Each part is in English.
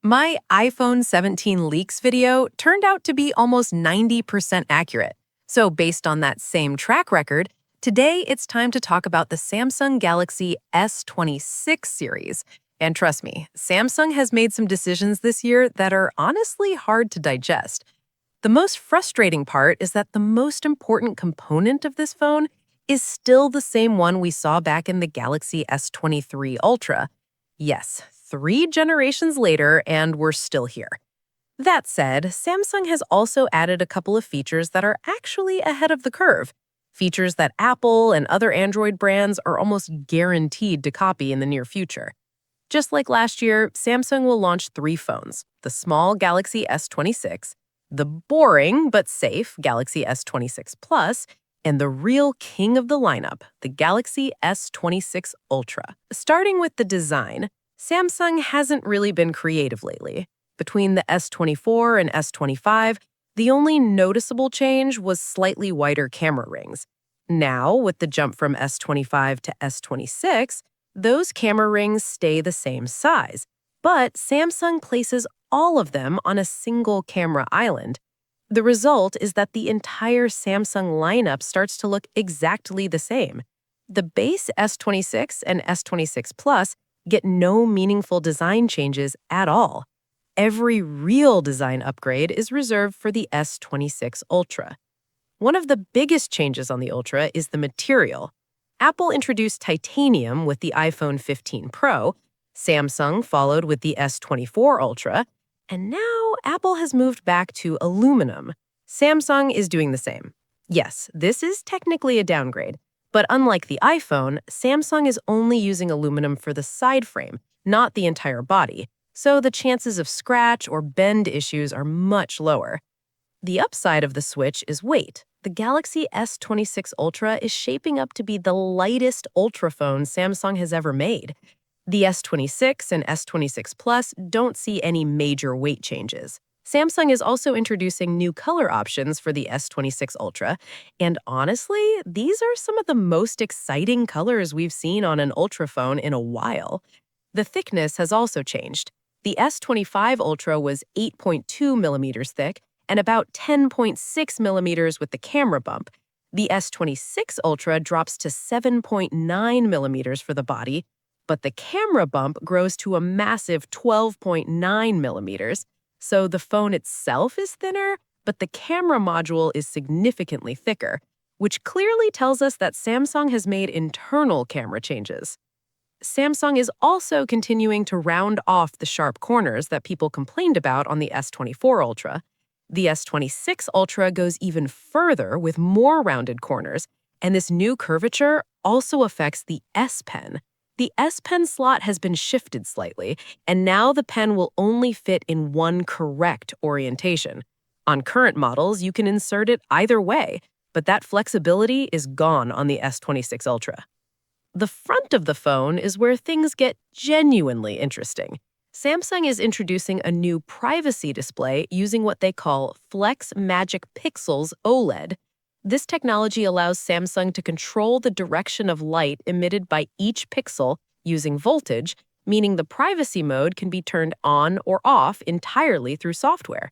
My iPhone 17 leaks video turned out to be almost 90% accurate. So based on that same track record, today it's time to talk about the Samsung Galaxy S26 series. And trust me, Samsung has made some decisions this year that are honestly hard to digest. The most frustrating part is that the most important component of this phone is still the same one we saw back in the Galaxy S23 Ultra. Yes, 3 generations later, and we're still here. That said, Samsung has also added a couple of features that are actually ahead of the curve. Features that Apple and other Android brands are almost guaranteed to copy in the near future. Just like last year, Samsung will launch 3 phones: the small Galaxy S26, the boring but safe Galaxy S26 Plus, and the real king of the lineup, the Galaxy S26 Ultra. Starting with the design, Samsung hasn't really been creative lately. Between the S24 and S25, the only noticeable change was slightly wider camera rings. Now, with the jump from S25 to S26, those camera rings stay the same size, but Samsung places all of them on a single camera island. The result is that the entire Samsung lineup starts to look exactly the same. The base S26 and S26 Plus get no meaningful design changes at all. Every real design upgrade is reserved for the S26 Ultra. One of the biggest changes on the Ultra is the material. Apple introduced titanium with the iPhone 15 Pro, Samsung followed with the S24 Ultra, and now Apple has moved back to aluminum. Samsung is doing the same. Yes, this is technically a downgrade, but unlike the iPhone, Samsung is only using aluminum for the side frame, not the entire body, so the chances of scratch or bend issues are much lower. The upside of the switch is weight. The Galaxy S26 Ultra is shaping up to be the lightest Ultra phone Samsung has ever made. The S26 and S26 Plus don't see any major weight changes. Samsung is also introducing new color options for the S26 Ultra, and honestly, these are some of the most exciting colors we've seen on an Ultra phone in a while. The thickness has also changed. The S25 Ultra was 8.2 millimeters thick and about 10.6 millimeters with the camera bump. The S26 Ultra drops to 7.9 millimeters for the body, but the camera bump grows to a massive 12.9 millimeters. So the phone itself is thinner, but the camera module is significantly thicker, which clearly tells us that Samsung has made internal camera changes. Samsung is also continuing to round off the sharp corners that people complained about on the S24 Ultra. The S26 Ultra goes even further with more rounded corners, and this new curvature also affects the S Pen. The S Pen slot has been shifted slightly, and now the pen will only fit in one correct orientation. On current models, you can insert it either way, but that flexibility is gone on the S26 Ultra. The front of the phone is where things get genuinely interesting. Samsung is introducing a new privacy display using what they call Flex Magic Pixels OLED. This technology allows Samsung to control the direction of light emitted by each pixel using voltage, meaning the privacy mode can be turned on or off entirely through software.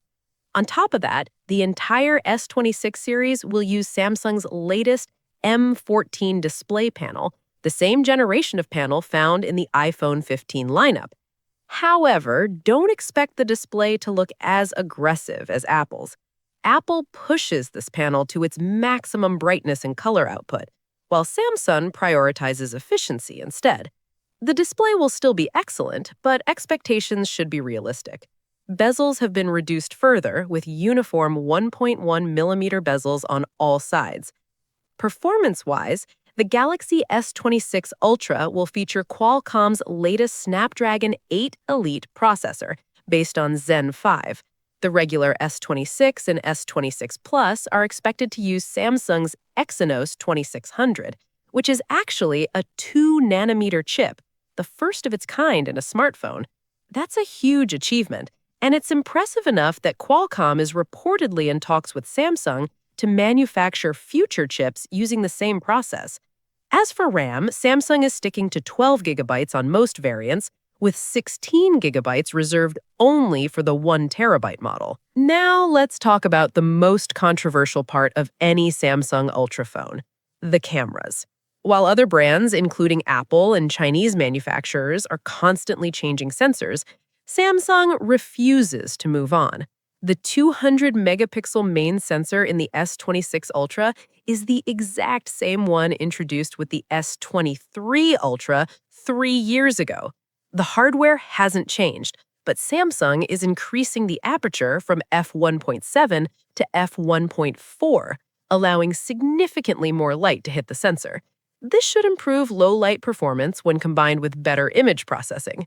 On top of that, the entire S26 series will use Samsung's latest M14 display panel, the same generation of panel found in the iPhone 15 lineup. However, don't expect the display to look as aggressive as Apple's. Apple pushes this panel to its maximum brightness and color output, while Samsung prioritizes efficiency instead. The display will still be excellent, but expectations should be realistic. Bezels have been reduced further with uniform 1.1 millimeter bezels on all sides. Performance-wise, the Galaxy S26 Ultra will feature Qualcomm's latest Snapdragon 8 Elite processor, based on Zen 5. The regular S26 and S26 Plus are expected to use Samsung's Exynos 2600, which is actually a 2-nanometer chip, the first of its kind in a smartphone. That's a huge achievement, and it's impressive enough that Qualcomm is reportedly in talks with Samsung to manufacture future chips using the same process. As for RAM, Samsung is sticking to 12 gigabytes on most variants, with 16 gigabytes reserved only for the 1 terabyte model. Now let's talk about the most controversial part of any Samsung Ultra phone, the cameras. While other brands, including Apple and Chinese manufacturers, are constantly changing sensors, Samsung refuses to move on. The 200 megapixel main sensor in the S26 Ultra is the exact same one introduced with the S23 Ultra 3 years ago. The hardware hasn't changed, but Samsung is increasing the aperture from f1.7 to f1.4, allowing significantly more light to hit the sensor. This should improve low-light performance when combined with better image processing.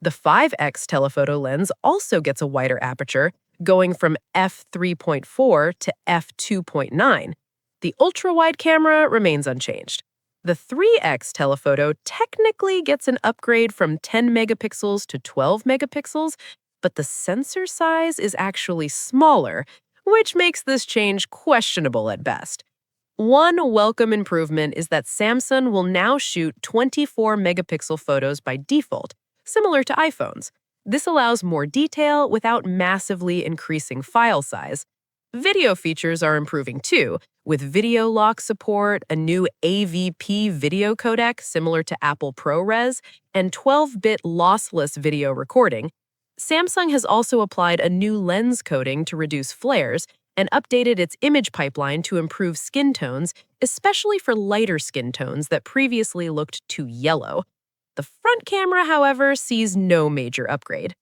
The 5x telephoto lens also gets a wider aperture, going from f3.4 to f2.9. The ultra-wide camera remains unchanged. The 3x telephoto technically gets an upgrade from 10 megapixels to 12 megapixels, but the sensor size is actually smaller, which makes this change questionable at best. One welcome improvement is that Samsung will now shoot 24 megapixel photos by default, similar to iPhones. This allows more detail without massively increasing file size. Video features are improving too, with video lock support, a new AVP video codec similar to Apple ProRes, and 12-bit lossless video recording. Samsung has also applied a new lens coating to reduce flares and updated its image pipeline to improve skin tones, especially for lighter skin tones that previously looked too yellow. The front camera, however, sees no major upgrade.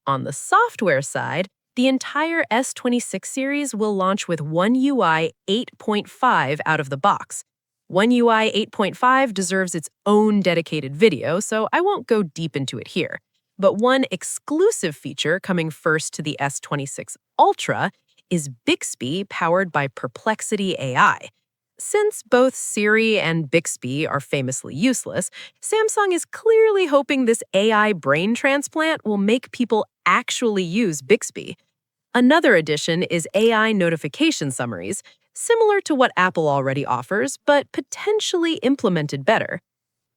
On the software side, the entire S26 series will launch with One UI 8.5 out of the box. One UI 8.5 deserves its own dedicated video, so I won't go deep into it here. But one exclusive feature coming first to the S26 Ultra is Bixby powered by Perplexity AI. Since both Siri and Bixby are famously useless, Samsung is clearly hoping this AI brain transplant will make people actually use Bixby. Another addition is AI notification summaries, similar to what Apple already offers, but potentially implemented better.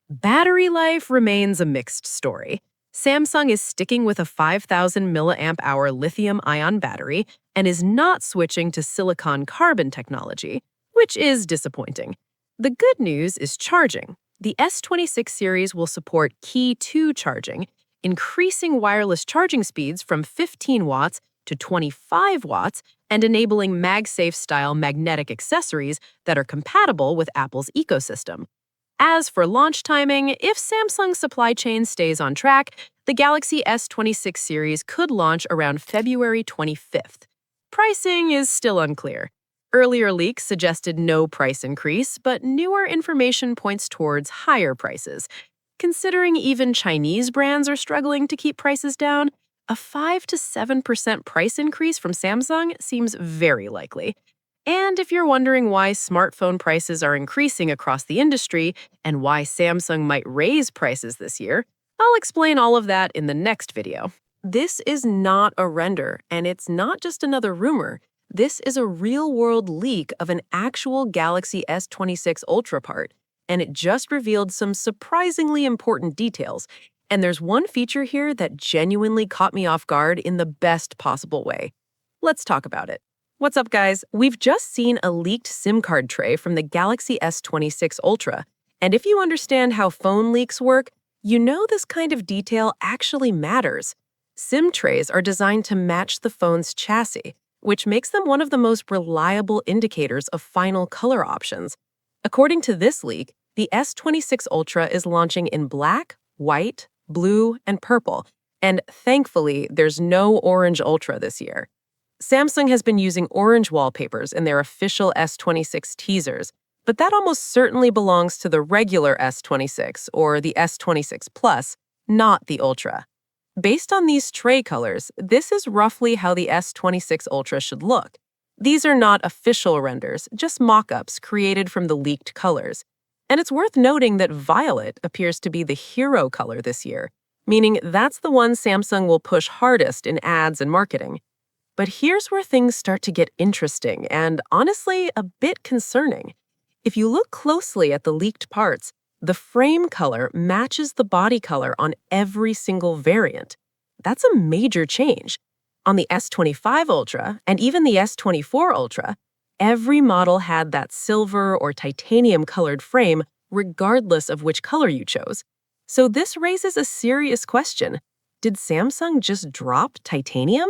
Battery life remains a mixed story. Samsung is sticking with a 5,000 mAh lithium-ion battery and is not switching to silicon-carbon technology, which is disappointing. The good news is charging. The S26 series will support Qi 2 charging, increasing wireless charging speeds from 15 watts to 25 watts and enabling MagSafe-style magnetic accessories that are compatible with Apple's ecosystem. As for launch timing, if Samsung's supply chain stays on track, the Galaxy S26 series could launch around February 25th. Pricing is still unclear. Earlier leaks suggested no price increase, but newer information points towards higher prices. Considering even Chinese brands are struggling to keep prices down, a 5 to 7% price increase from Samsung seems very likely. And if you're wondering why smartphone prices are increasing across the industry and why Samsung might raise prices this year, I'll explain all of that in the next video. This is not a render, and it's not just another rumor. This is a real-world leak of an actual Galaxy S26 Ultra part, and it just revealed some surprisingly important details. And there's one feature here that genuinely caught me off guard in the best possible way. Let's talk about it. What's up, guys? We've just seen a leaked SIM card tray from the Galaxy S26 Ultra. And if you understand how phone leaks work, you know this kind of detail actually matters. SIM trays are designed to match the phone's chassis, which makes them one of the most reliable indicators of final color options. According to this leak, the S26 Ultra is launching in black, white, blue, and purple, and thankfully, there's no orange Ultra this year. Samsung has been using orange wallpapers in their official S26 teasers, but that almost certainly belongs to the regular S26 or the S26 Plus, not the Ultra. Based on these tray colors, this is roughly how the S26 Ultra should look. These are not official renders, just mock-ups created from the leaked colors. And it's worth noting that violet appears to be the hero color this year, meaning that's the one Samsung will push hardest in ads and marketing. But here's where things start to get interesting and, honestly, a bit concerning. If you look closely at the leaked parts, The frame color matches the body color on every single variant. That's a major change. On the S25 Ultra and even the S24 Ultra, every model had that silver or titanium colored frame regardless of which color you chose. So this raises a serious question. Did Samsung just drop titanium?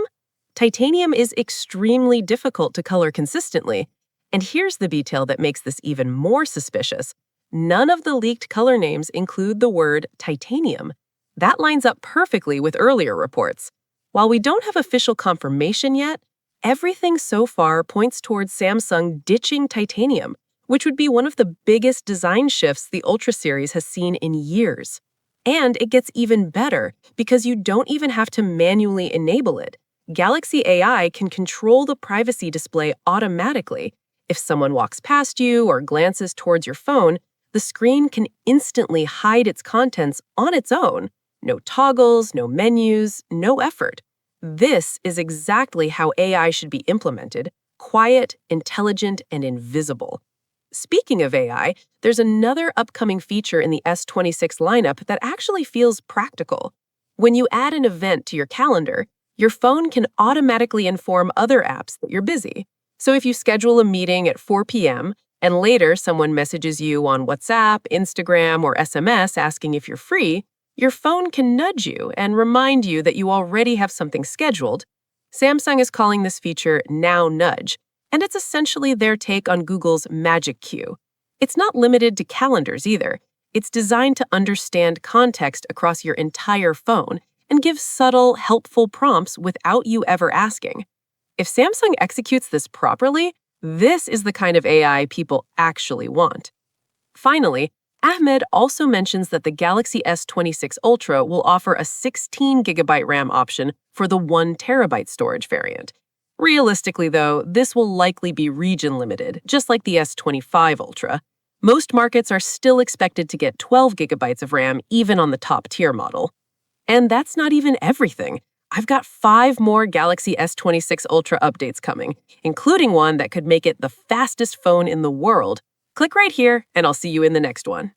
Titanium is extremely difficult to color consistently. And here's the detail that makes this even more suspicious. None of the leaked color names include the word titanium. That lines up perfectly with earlier reports. While we don't have official confirmation yet, everything so far points towards Samsung ditching titanium, which would be one of the biggest design shifts the Ultra series has seen in years. And it gets even better because you don't even have to manually enable it. Galaxy AI can control the privacy display automatically. If someone walks past you or glances towards your phone, the screen can instantly hide its contents on its own. No toggles, no menus, no effort. This is exactly how AI should be implemented: quiet, intelligent, and invisible. Speaking of AI, there's another upcoming feature in the S26 lineup that actually feels practical. When you add an event to your calendar, your phone can automatically inform other apps that you're busy. So if you schedule a meeting at 4 p.m., and later someone messages you on WhatsApp, Instagram, or SMS asking if you're free, your phone can nudge you and remind you that you already have something scheduled. Samsung is calling this feature Now Nudge, and it's essentially their take on Google's Magic Queue. It's not limited to calendars either. It's designed to understand context across your entire phone and give subtle, helpful prompts without you ever asking. If Samsung executes this properly, this is the kind of AI people actually want. Finally, Ahmed also mentions that the Galaxy S26 Ultra will offer a 16GB RAM option for the 1TB storage variant. Realistically, though, this will likely be region-limited, just like the S25 Ultra. Most markets are still expected to get 12GB of RAM even on the top-tier model. And that's not even everything. I've got 5 more Galaxy S26 Ultra updates coming, including one that could make it the fastest phone in the world. Click right here, and I'll see you in the next one.